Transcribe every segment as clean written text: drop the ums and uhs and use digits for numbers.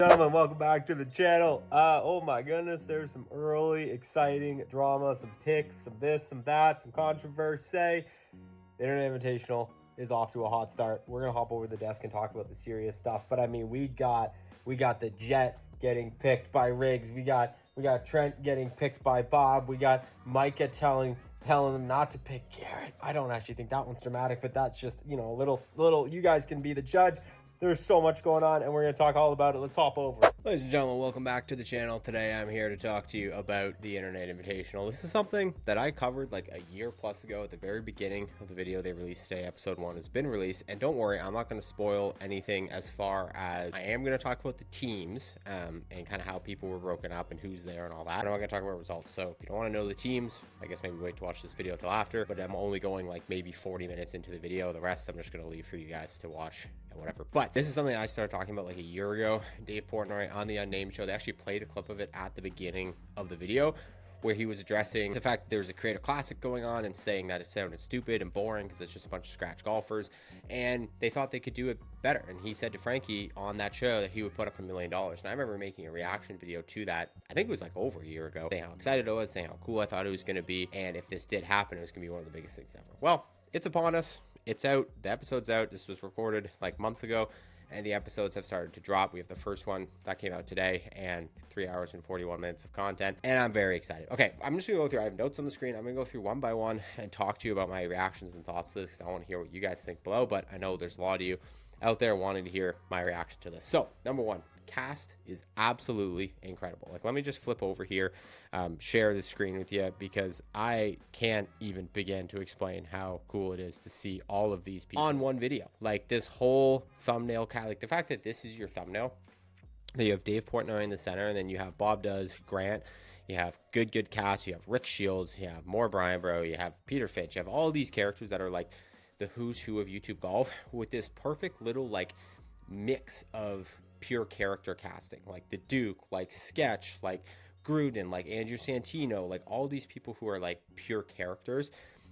Gentlemen, welcome back to the channel. Oh my goodness, there's some early exciting drama, some picks, some this, some that, some controversy. The Internet Invitational is off to a hot start. We're gonna hop over the desk and talk about the serious stuff, but I mean, we got the Jet getting picked by Riggs. We got Trent getting picked by Bob. We got Micah telling them not to pick Garrett. I don't actually think that one's dramatic, but that's just, you know, a little. You guys can be the judge. There's so much going on, and we're going to talk all about it. Let's hop over. Ladies and gentlemen, welcome back to the channel. Today I'm here to talk to you about the Internet Invitational. This is something that I covered like a year plus ago at the very beginning of the video they released today. Episode 1 has been released, and don't worry, I'm not going to spoil anything as far as I am going to talk about the teams and kind of how people were broken up and who's there and all that. I'm not going to talk about results, so if you don't want to know the teams, I guess maybe wait to watch this video till after, but I'm only going like maybe 40 minutes into the video. The rest I'm just going to leave for you guys to watch and whatever. But this is something I started talking about like a year ago. Dave Portnoy on the Unnamed show, they actually played a clip of it at the beginning of the video where he was addressing the fact that there was a Creator Classic going on and saying that it sounded stupid and boring because it's just a bunch of scratch golfers, and they thought they could do it better. And he said to Frankie on that show that he would put up $1 million. And I remember making a reaction video to that, I think it was like over a year ago, saying how excited I was, saying how cool I thought it was going to be, and if this did happen, it was going to be one of the biggest things ever. Well, it's upon us. It's out. The episode's out. This was recorded like months ago, and the episodes have started to drop. We have the first one that came out today, and 3 hours and 41 minutes of content, and I'm very excited. Okay, I'm just gonna go through, I have notes on the screen. I'm gonna go through one by one and talk to you about my reactions and thoughts to this, because I want to hear what you guys think below, but I know there's a lot of you out there wanting to hear my reaction to this. So number one, cast is absolutely incredible. Like, let me just flip over here, share the screen with you, because I can't even begin to explain how cool it is to see all of these people on one video. Like, this whole thumbnail cast, like the fact that this is your thumbnail, that you have Dave Portnoy in the center, and then you have Bob Does, Grant, you have good cast, you have Rick Shields, you have more Brian Bro, you have Peter Fitch, you have all these characters that are like the who's who of YouTube golf, with this perfect little like mix of pure character casting, like the Duke, like Sketch, like Gruden, like Andrew Santino, like all these people who are like pure characters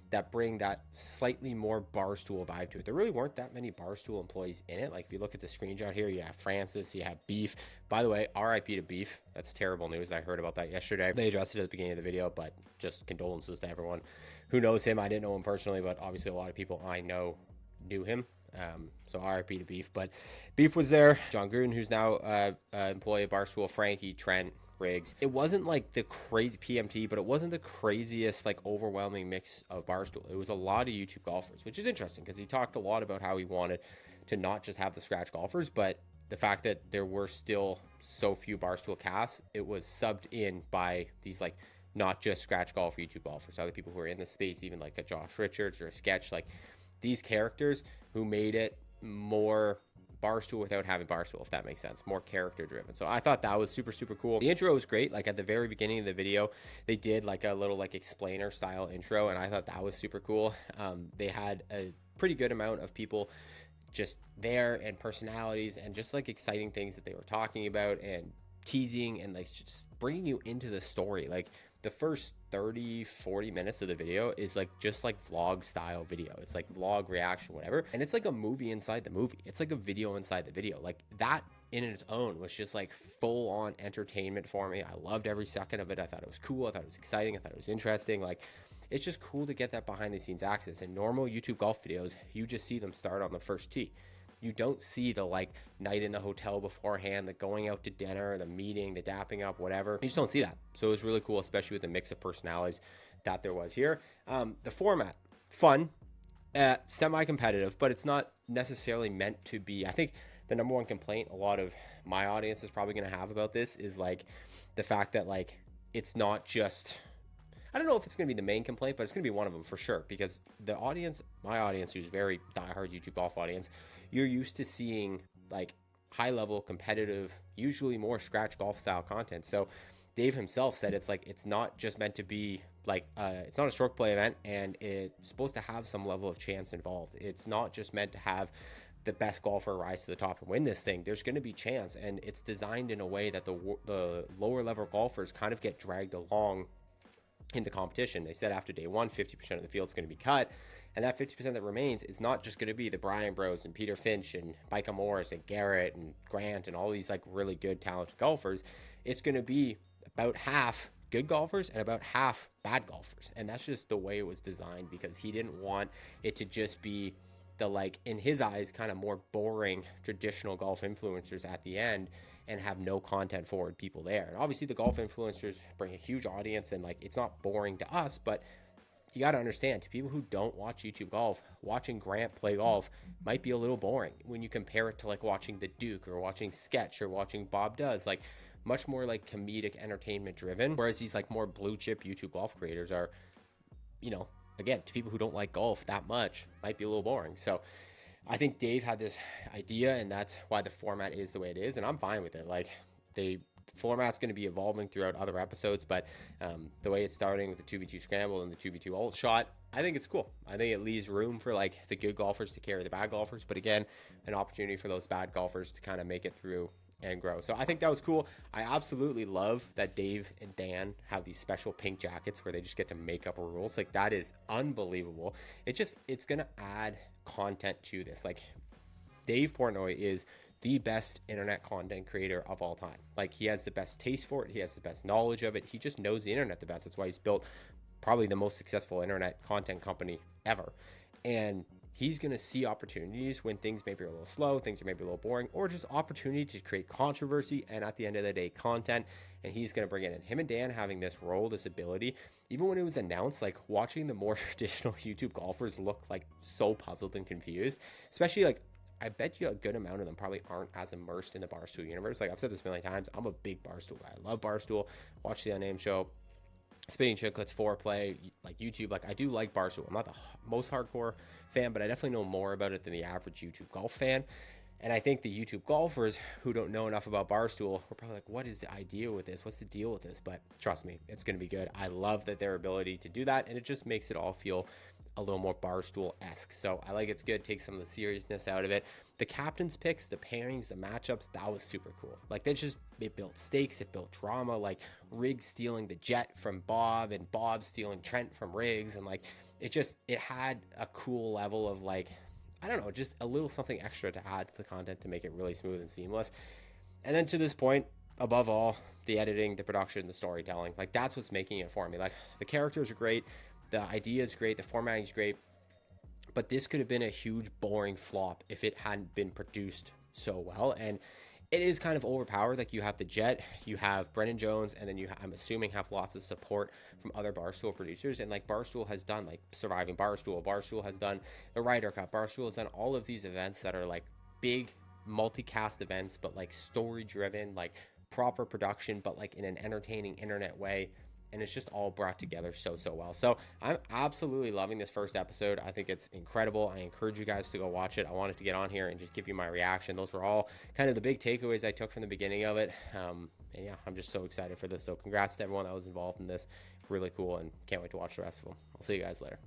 that bring that slightly more Barstool vibe to it. There really weren't that many Barstool employees in it. Like, if you look at the screenshot here, you have Francis, you have Beef. By the way, RIP to Beef. That's terrible news. I heard about that yesterday. They addressed it at the beginning of the video, but just condolences to everyone who knows him. I didn't know him personally, but obviously a lot of people I know knew him. So RIP to Beef. But Beef was there. John Gruden, who's now employee of Barstool, Frankie, Trent, Riggs. It wasn't like the crazy PMT, but it wasn't the craziest like overwhelming mix of Barstool. It was a lot of YouTube golfers, which is interesting because he talked a lot about how he wanted to not just have the scratch golfers, but the fact that there were still so few Barstool casts, it was subbed in by these like not just scratch golf YouTube golfers, other people who are in the space, even like a Josh Richards or a Sketch, like these characters who made it more Barstool without having Barstool, if that makes sense, more character driven. So I thought that was super cool. The intro was great. Like, at the very beginning of the video, they did like a little like explainer style intro, and I thought that was super cool. They had a pretty good amount of people just there, and personalities, and just like exciting things that they were talking about and teasing, and like just bringing you into the story. Like, the first 30-40 minutes of the video is like just like vlog style video. It's like vlog reaction, whatever, and it's like a movie inside the movie. It's like a video inside the video. Like, that in its own was just like full on entertainment for me. I loved every second of it. I thought it was cool. I thought it was exciting. I thought it was interesting. Like, it's just cool to get that behind the scenes access. In normal YouTube golf videos, you just see them start on the first tee. You don't see the like night in the hotel beforehand, the going out to dinner, the meeting, the dapping up, whatever. You just don't see that. So it was really cool, especially with the mix of personalities that there was here. The format, fun, semi-competitive, but it's not necessarily meant to be. I think the number one complaint a lot of my audience is probably going to have about this is like the fact that like it's not just, I don't know if it's going to be the main complaint, but it's going to be one of them for sure, because the audience, my audience, who's very diehard YouTube golf audience, you're used to seeing like high level competitive, usually more scratch golf style content. So Dave himself said it's like, it's not just meant to be like it's not a stroke play event, and it's supposed to have some level of chance involved. It's not just meant to have the best golfer rise to the top and win this thing. There's going to be chance, and it's designed in a way that the lower level golfers kind of get dragged along in the competition. They said after day one, 50% of the field's going to be cut, And that 50% that remains is not just going to be the Brian Bros and Peter Finch and Micah Morris and Garrett and Grant and all these like really good talented golfers. It's going to be about half good golfers and about half bad golfers. And that's just the way it was designed, because he didn't want it to just be the, like, in his eyes, kind of more boring traditional golf influencers at the end and have no content forward people there. And obviously the golf influencers bring a huge audience, and like, it's not boring to us, but you got to understand, to people who don't watch YouTube golf, watching Grant play golf might be a little boring when you compare it to like watching the Duke or watching Sketch or watching Bob Does. Like, much more like comedic entertainment driven, whereas these like more blue chip YouTube golf creators are, you know, again, to people who don't like golf that much, might be a little boring. So I think Dave had this idea, and that's why the format is the way it is, and I'm fine with it. Like, the format's going to be evolving throughout other episodes, but the way it's starting with the 2v2 scramble and the 2v2 ult shot, I think it's cool. I think it leaves room for like the good golfers to carry the bad golfers, but again, an opportunity for those bad golfers to kind of make it through and grow. So I think that was cool. I absolutely love that Dave and Dan have these special pink jackets where they just get to make up rules. Like, that is unbelievable. It's gonna add content to this. Like, Dave Portnoy is the best internet content creator of all time. Like, he has the best taste for it, he has the best knowledge of it, he just knows the internet the best. That's why he's built probably the most successful internet content company ever. And he's going to see opportunities when things may be a little slow, things are maybe a little boring, or just opportunity to create controversy and, at the end of the day, content. And he's going to bring it in. Him and Dan having this role, this ability, even when it was announced, like, watching the more traditional YouTube golfers look like so puzzled and confused, especially like, I bet you a good amount of them probably aren't as immersed in the Barstool universe. Like, I've said this a million times, I'm a big Barstool guy. I love Barstool, watch the Unnamed Show, Spinning Chicklets, Foreplay, like YouTube. Like, I do like Barstool. I'm not the most hardcore fan, but I definitely know more about it than the average YouTube golf fan. And I think the YouTube golfers who don't know enough about Barstool were probably like, what is the idea with this? What's the deal with this? But trust me, it's going to be good. I love that their ability to do that, and it just makes it all feel a little more Barstool-esque. So I like it's good. Take some of the seriousness out of it. The captain's picks, the pairings, the matchups, that was super cool. Like, it built stakes, it built drama, like Riggs stealing the jet from Bob and Bob stealing Trent from Riggs. And like, it had a cool level of, like, I don't know, just a little something extra to add to the content to make it really smooth and seamless. And then to this point, above all, the editing, the production, the storytelling, like, that's what's making it for me. Like, the characters are great, the idea is great, the formatting is great, but this could have been a huge boring flop if it hadn't been produced so well. And it is kind of overpowered. Like, you have the Jet, you have Brendan Jones, and then I'm assuming have lots of support from other Barstool producers. And like, Barstool has done like Surviving Barstool has done the Ryder Cup, Barstool has done all of these events that are like big multicast events, but like story driven, like proper production, but like in an entertaining internet way. And it's just all brought together so well. So I'm absolutely loving this first episode. I think it's incredible. I encourage you guys to go watch it. I wanted to get on here and just give you my reaction. Those were all kind of the big takeaways I took from the beginning of it. And yeah, I'm just so excited for this. So congrats to everyone that was involved in this. Really cool, and can't wait to watch the rest of them. I'll see you guys later.